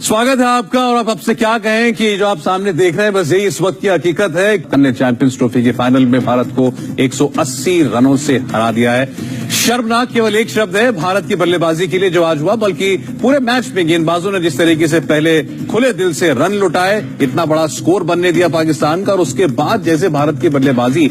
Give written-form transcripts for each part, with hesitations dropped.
स्वागत है आपका। और आप आपसे क्या कहें कि जो आप सामने देख रहे हैं बस यही इस वक्त की हकीकत है। हमने चैंपियंस ट्रॉफी के फाइनल में भारत को 180 रनों से हरा दिया है। शर्मनाक केवल एक शब्द है भारत की बल्लेबाजी के लिए जो आज हुआ, बल्कि पूरे मैच में गेंदबाजों ने जिस तरीके से पहले खुले दिल से रन लुटाए, इतना बड़ा स्कोर बनने दिया पाकिस्तान का, और उसके बाद जैसे भारत की बल्लेबाजी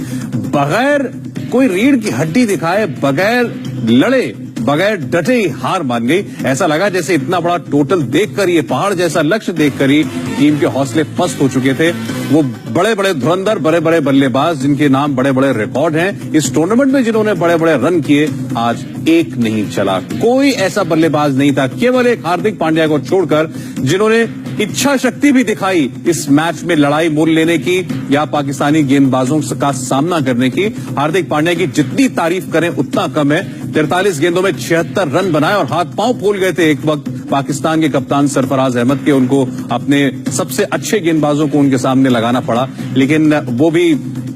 बगैर कोई रीढ़ की हड्डी दिखाए, बगैर लड़े, बगैर डटे ही हार मान गई। ऐसा लगा जैसे इतना बड़ा टोटल देखकर, ये पहाड़ जैसा लक्ष्य देखकर ही टीम के हौसले पस्त हो चुके थे। वो बड़े बड़े धुरंधर, बड़े बड़े बल्लेबाज जिनके नाम बड़े बड़े रिकॉर्ड हैं इस टूर्नामेंट में, जिन्होंने बड़े बड़े रन किए, आज एक नहीं चला। कोई ऐसा बल्लेबाज नहीं था, केवल एक हार्दिक पांड्या को छोड़कर, जिन्होंने इच्छा शक्ति भी दिखाई इस मैच में लड़ाई मोल लेने की या पाकिस्तानी गेंदबाजों का सामना करने की। हार्दिक पांड्या की जितनी तारीफ करें उतना कम है। 43 गेंदों में 76 रन बनाए और हाथ पांव फूल गए थे एक वक्त पाकिस्तान के कप्तान सरफराज अहमद के। उनको अपने सबसे अच्छे गेंदबाजों को उनके सामने लगाना पड़ा, लेकिन वो भी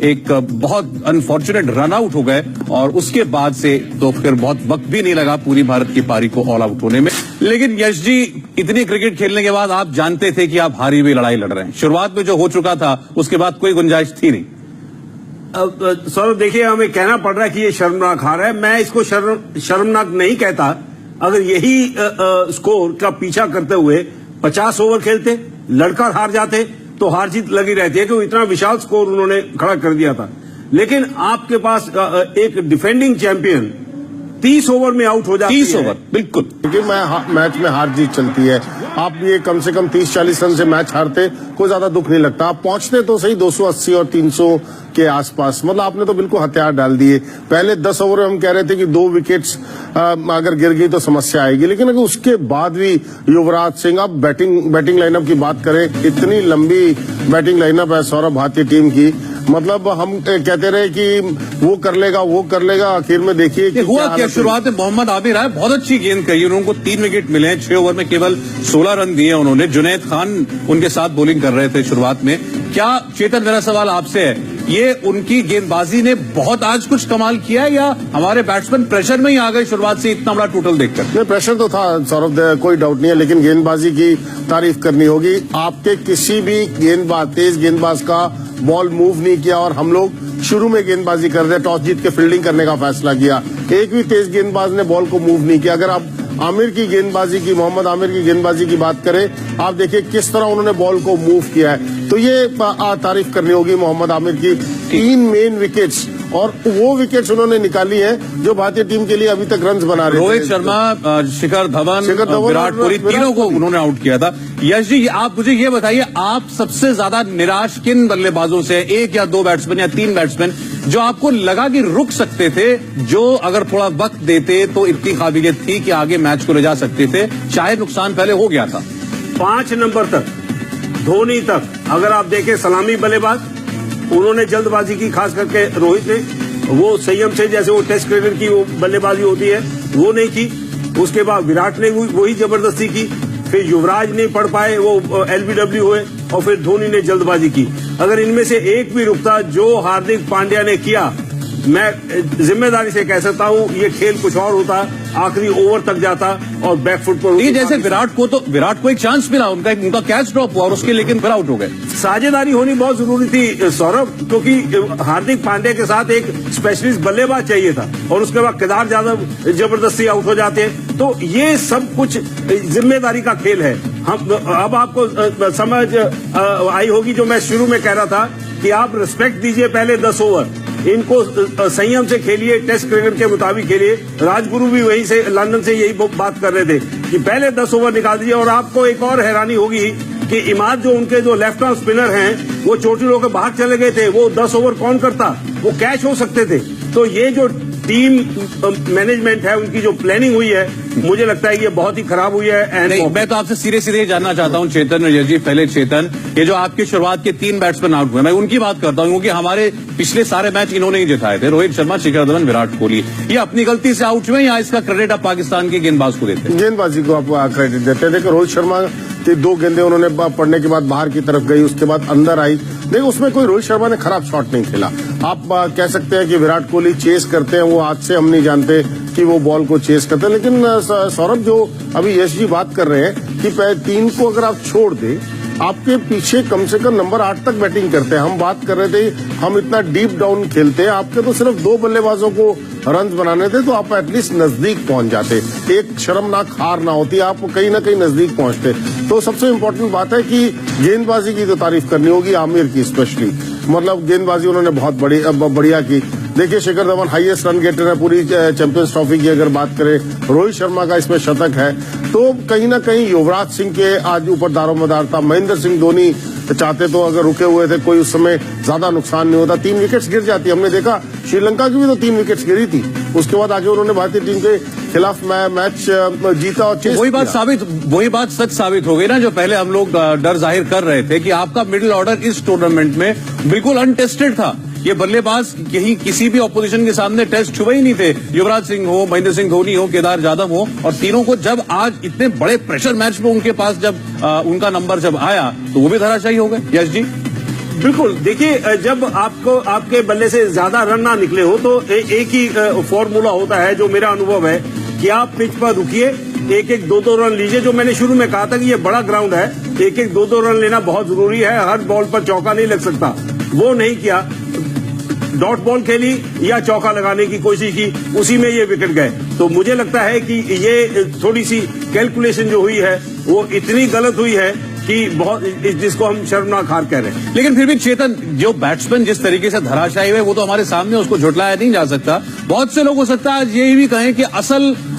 एक बहुत अनफॉर्चुनेट रन आउट हो गए। और उसके बाद से तो फिर बहुत वक्त भी नहीं लगा पूरी भारत की पारी को ऑल आउट होने में। लेकिन यश जी, इतनी क्रिकेट खेलने के बाद आप जानते थे कि आप हारी हुई लड़ाई लड़ रहे हैं। शुरुआत में जो हो चुका था उसके बाद कोई गुंजाइश थी नहीं। सौरभ, देखिए, हमें कहना पड़ रहा है कि ये शर्मनाक हार है। मैं इसको शर्मनाक नहीं कहता। अगर यही स्कोर का पीछा करते हुए 50 ओवर खेलते, लड़कर हार जाते, तो हार जीत लगी रहती है, क्योंकि इतना विशाल स्कोर उन्होंने खड़ा कर दिया था। लेकिन आपके पास एक डिफेंडिंग चैंपियन 30 ओवर में आउट हो जाती है। 30 ओवर, बिल्कुल। क्योंकि मैच में हार जीत चलती है। आप ये कम से कम 30-40 रन से मैच हारते, कोई ज्यादा दुख नहीं लगता। आप पहुंचते तो सही 280 और 300 के आसपास। मतलब आपने तो बिल्कुल हथियार डाल दिए। पहले 10 ओवर में हम कह रहे थे कि 2 विकेट्स अगर गिर गई तो समस्या आएगी, लेकिन अगर उसके बाद भी युवराज सिंह, आप बैटिंग लाइनअप की बात करें, इतनी लंबी बैटिंग लाइनअप है सौरभ भारतीय टीम की। मतलब हम कहते रहे कि वो कर लेगा, आखिर में देखिए कि हुआ क्या। शुरुआत में मोहम्मद आमिर आए, बहुत अच्छी गेंद कही, उनको 3 विकेट मिले हैं। 6 ओवर में केवल 16 रन दिए उन्होंने। जुनैद खान उनके साथ बॉलिंग कर रहे थे शुरुआत में। क्या चेतन, मेरा सवाल आपसे है, ये उनकी गेंदबाजी ने बहुत आज कुछ कमाल किया है, या हमारे बैट्समैन प्रेशर में ही आ गए शुरुआत से इतना बड़ा टोटल देखकर? नहीं, प्रेशर तो था सौरभ, कोई डाउट नहीं है, लेकिन गेंदबाजी की तारीफ करनी होगी। आपके किसी भी तेज गेंदबाज का बॉल मूव नहीं किया, और हम लोग शुरू में गेंदबाजी कर रहे, टॉस जीत के फील्डिंग करने का फैसला किया। एक भी तेज गेंदबाज ने बॉल को मूव नहीं किया। अगर आप आमिर की गेंदबाजी की, मोहम्मद आमिर की गेंदबाजी की बात करें, आप देखिए किस तरह उन्होंने बॉल को मूव किया है। तो ये तारीफ करनी होगी मोहम्मद आमिर की। 3 मेन विकेट्स, और वो विकेट्स उन्होंने निकाली हैं जो भारतीय टीम के लिए अभी तक रन्स बना रहे थे। रोहित शर्मा, शिखर धवन, विराट कोहली, तीनों को उन्होंने आउट किया था। यश जी, आप मुझे ये बताइए, आप सबसे ज्यादा निराश किन बल्लेबाजों से, एक या 2 बैट्समैन या 3 बैट्समैन जो आपको लगा कि रुक सकते थे, जो अगर थोड़ा वक्त देते तो इतनी काबिलियत थी कि आगे मैच को ले जा सकते थे, चाहे नुकसान पहले हो गया था? 5 नंबर तक, धोनी तक, अगर आप देखें सलामी बल्लेबाज, उन्होंने जल्दबाजी की, खास करके रोहित ने। वो संयम से, जैसे वो टेस्ट क्रिकेट की वो बल्लेबाजी होती है, वो नहीं की। उसके बाद विराट ने वही जबरदस्ती की, फिर युवराज नहीं पढ़ पाए, वो एलबीडब्ल्यू हुए, और फिर धोनी ने जल्दबाजी की। अगर इनमें से एक भी रुकता जो हार्दिक पांड्या ने किया, मैं जिम्मेदारी से कह सकता हूं ये खेल कुछ और होता, आखिरी ओवर तक जाता और बैकफुट पर। ये जैसे विराट को एक चांस मिला, उनका कैच ड्रॉप हुआ और उसके, लेकिन फिर आउट हो गए। साझेदारी होनी बहुत जरूरी थी सौरभ, क्योंकि हार्दिक पांड्या के साथ एक स्पेशलिस्ट बल्लेबाज चाहिए था, और उसके बाद केदार यादव जबरदस्ती आउट हो जाते हैं। तो ये सब कुछ जिम्मेदारी का खेल है। हम अब आपको समझ आई होगी जो मैं शुरू में कह रहा था कि आप रिस्पेक्ट दीजिए पहले 10 ओवर, इनको संयम से खेलिए, टेस्ट क्रिकेट के मुताबिक खेलिए। राजगुरु भी वहीं से, लंदन से यही बात कर रहे थे कि पहले 10 ओवर निकाल दीजिए। और आपको एक और हैरानी होगी कि इमाद, जो उनके जो लेफ्ट आर्म स्पिनर हैं, वो चोटिल होकर बाहर चले गए थे। वो 10 ओवर कौन करता, वो कैच हो सकते थे। तो ये जो टीम मैनेजमेंट है, उनकी जो प्लानिंग हुई है, मुझे लगता है ये बहुत ही खराब हुई है। मैं तो आपसे सीधे जानना चाहता हूं चेतन और यश जी, पहले चेतन, ये जो आपकी शुरुआत के 3 बैट्समैन आउट हुए, मैं उनकी बात करता हूं, क्योंकि हमारे पिछले सारे मैच इन्होंने ही जिताए थे। रोहित शर्मा, शिखर धवन, विराट कोहली, ये अपनी गलती से आउट हुए या इसका क्रेडिट आप पाकिस्तान के गेंदबाज को देते हैं? गेंदबाजी को आप क्रेडिट देते हैं। देखिए, रोहित शर्मा की 2 गेंदें उन्होंने पड़ने के बाद बाहर की तरफ गई, उसके बाद अंदर आई। देखो, उसमें कोई रोहित शर्मा ने खराब शॉट नहीं खेला। आप कह सकते हैं कि विराट कोहली चेस करते हैं, वो आज से हम नहीं जानते कि वो बॉल को चेस करते हैं। लेकिन सौरभ, जो अभी यश जी बात कर रहे हैं कि 3 को अगर आप छोड़ दे, आपके पीछे कम से कम नंबर 8 तक बैटिंग करते हैं। हम बात कर रहे थे हम इतना डीप डाउन खेलते हैं, आपके तो सिर्फ 2 बल्लेबाजों को रन बनाने थे तो आप एटलीस्ट नजदीक पहुंच जाते, एक शर्मनाक हार ना होती, आप कहीं ना कहीं नजदीक पहुंचते। तो सबसे इम्पोर्टेंट बात है कि गेंदबाजी की तो तारीफ करनी होगी, आमिर की स्पेशली, मतलब गेंदबाजी उन्होंने बहुत बढ़िया की। देखिए Shikhar Dhawan highest run getter है पूरी चैंपियंस ट्रॉफी की अगर बात करें, रोहित शर्मा का इसमें शतक है, तो कहीं ना कहीं युवराज सिंह के आज ऊपर दारोमदार था। महेंद्र सिंह धोनी चाहते तो अगर रुके हुए थे कोई उस समय ज्यादा नुकसान नहीं होता, 3 विकेट्स गिर जाती। हमने देखा श्रीलंका की भी तो 3 विकेट्स गिरी थी, उसके बाद आगे उन्होंने भारतीय टीम के खिलाफ मैच जीता और चेस वही बात सच साबित हो गई ना, जो पहले हम लोग डर जाहिर कर रहे थे कि आपका मिडिल ऑर्डर इस टूर्नामेंट में बिल्कुल अनटेस्टेड था। ये बल्लेबाज कहीं किसी भी ऑपोजिशन के सामने टेस्ट छुए ही नहीं थे, युवराज सिंह हो, महेंद्र सिंह धोनी हो, केदार जाधव हो, और तीनों को जब आज इतने बड़े प्रेशर मैच में उनके पास जब उनका नंबर जब आया तो वो भी धराशायी हो गए। यश जी बिल्कुल, देखिए जब आपको आपके बल्ले से ज्यादा रन ना निकले हो तो एक ही फॉर्मूला होता है, जो मेरा अनुभव है कि आप पिच पर रुकिए, एक 2 रन लीजिए। जो मैंने शुरू में कहा था कि ये बड़ा ग्राउंड है, एक 2 रन लेना बहुत जरूरी है, हर बॉल पर चौका नहीं लग सकता, वो नहीं किया, डॉट बॉल खेली या चौका लगाने की कोशिश की, उसी में ये विकेट गए। तो मुझे लगता है कि ये थोड़ी सी कैलकुलेशन जो हुई है वो इतनी गलत हुई है कि बहुत, जिसको हम शर्मनाक हार कह रहे हैं। लेकिन फिर भी चेतन, जो बैट्समैन जिस तरीके से धराशायी हुए वो तो हमारे सामने, उसको झुटलाया नहीं जा सकता। बहुत से लोग हो सकता है आज ये भी कहें कि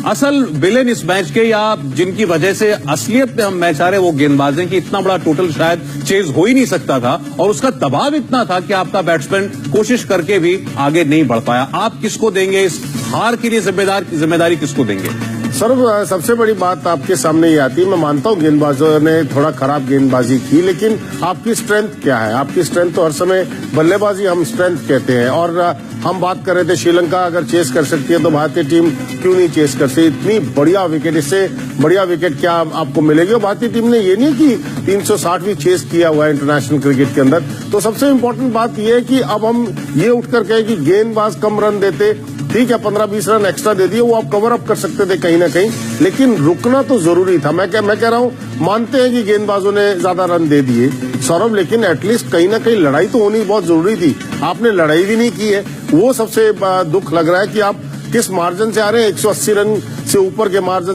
असल विलेन इस मैच के, या जिनकी वजह से असलियत में हम मैच हारे, वो गेंदबाजें की इतना बड़ा टोटल शायद चेज हो ही नहीं सकता था, और उसका दबाव इतना था कि आपका बैट्समैन कोशिश करके भी आगे नहीं बढ़ पाया। आप किसको देंगे इस हार के लिए जिम्मेदारी किसको देंगे? सर सबसे बड़ी बात आपके सामने ये आती है, मैं मानता हूँ गेंदबाजों ने थोड़ा खराब गेंदबाजी की, लेकिन आपकी स्ट्रेंथ क्या है? आपकी स्ट्रेंथ तो हर समय बल्लेबाजी हम स्ट्रेंथ कहते हैं, और हम बात कर रहे थे श्रीलंका अगर चेस कर सकती है तो भारतीय टीम क्यों नहीं चेस कर सकती? इतनी बढ़िया विकेट, इससे बढ़िया विकेट क्या आपको मिलेगी? और भारतीय टीम ने ये नहीं कि 360 भी चेस किया हुआ है इंटरनेशनल क्रिकेट के अंदर। तो सबसे इम्पोर्टेंट बात यह है कि अब हम ये उठकर कहें कि गेंदबाज कम रन देते, ठीक है 15-20 रन एक्स्ट्रा दे दिए, वो आप कवर अप कर सकते थे कहीं ना कहीं, लेकिन रुकना तो जरूरी था। मैं कह रहा हूँ, मानते हैं कि गेंदबाजों ने ज्यादा रन दे दिए सौरभ, लेकिन एटलीस्ट कहीं ना कहीं लड़ाई तो होनी बहुत जरूरी थी। आपने लड़ाई भी नहीं की है, वो सबसे दुख लग रहा है कि आप किस मार्जिन से आ रहे हैं, 180 रन से ऊपर के मार्जिन